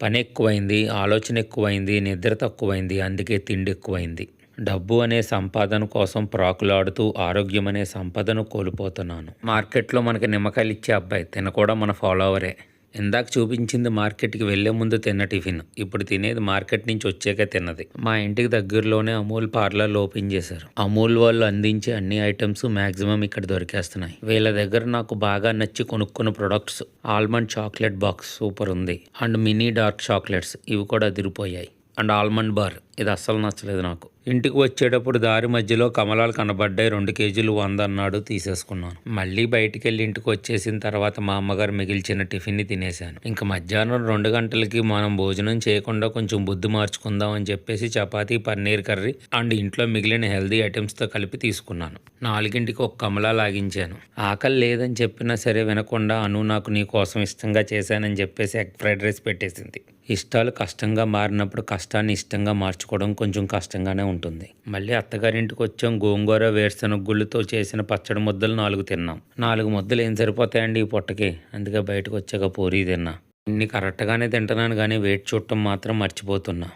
పని ఎక్కువైంది, ఆలోచన ఎక్కువైంది, నిద్ర తక్కువైంది, అందుకే తిండి ఎక్కువైంది. డబ్బు అనే సంపాదన కోసం ప్రాకులాడుతూ ఆరోగ్యం అనే సంపదను కోల్పోతున్నాను. మార్కెట్లో మనకి నిమ్మకాయలు ఇచ్చే అబ్బాయి తిన కూడా మన ఫాలోవరే. ఇందాక చూపించింది మార్కెట్కి వెళ్లే ముందు తిన్న టిఫిన్. ఇప్పుడు తినేది మార్కెట్ నుంచి వచ్చాక తిన్నది. మా ఇంటికి దగ్గరలోనే అమూల్ పార్లర్లు ఓపెన్ చేశారు. అమూల్ వాళ్ళు అందించే అన్ని ఐటమ్స్ మాక్సిమం ఇక్కడ దొరికేస్తున్నాయి. వీళ్ళ దగ్గర నాకు బాగా నచ్చి కొనుక్కున్న products almond chocolate box super ఉంది. అండ్ మినీ డార్క్ చాక్లెట్స్ ఇవి కూడా అదిరిపోయాయి. అండ్ ఆల్మండ్ బార్ ఇది అస్సలు నచ్చలేదు నాకు. ఇంటికి వచ్చేటప్పుడు దారి మధ్యలో కమలాలు కనబడ్డాయి. 2 కేజీలు 100 అన్నాడు, తీసేసుకున్నాను. మళ్ళీ బయటికి వెళ్ళి ఇంటికి వచ్చేసిన తర్వాత మా అమ్మగారు మిగిల్చిన టిఫిన్ని తినేశాను. ఇంకా మధ్యాహ్నం 2 గంటలకి మనం భోజనం చేయకుండా కొంచెం బుద్ధి మార్చుకుందాం అని చెప్పేసి చపాతీ, పన్నీర్ కర్రీ అండ్ ఇంట్లో మిగిలిన హెల్దీ ఐటమ్స్తో కలిపి తీసుకున్నాను. 4ంటికి ఒక కమలా లాగించాను. ఆకలి లేదని చెప్పినా సరే వినకుండా నాకు నీ కోసం ఇష్టంగా చేశానని చెప్పేసి ఎగ్ ఫ్రైడ్ రైస్ పెట్టేసింది. ఇష్టాలు కష్టంగా మారినప్పుడు కష్టాన్ని ఇష్టంగా మార్చుకోవడం కొంచెం కష్టంగానే ఉంటుంది. మళ్ళీ అత్తగారింటికి వచ్చాం. గోంగూర వేరుశనగ గుళ్ళతో చేసిన పచ్చడి ముద్దలు 4 తిన్నాం. 4 ముద్దలు ఏం సరిపోతాయండి ఈ పొట్టకి. అందుకే బయటకు వచ్చాక పూరీ తిన్నా. ఇన్ని కరెక్ట్గానే తింటున్నాను కానీ వెయిట్ చూడటం మాత్రం మర్చిపోతున్నా.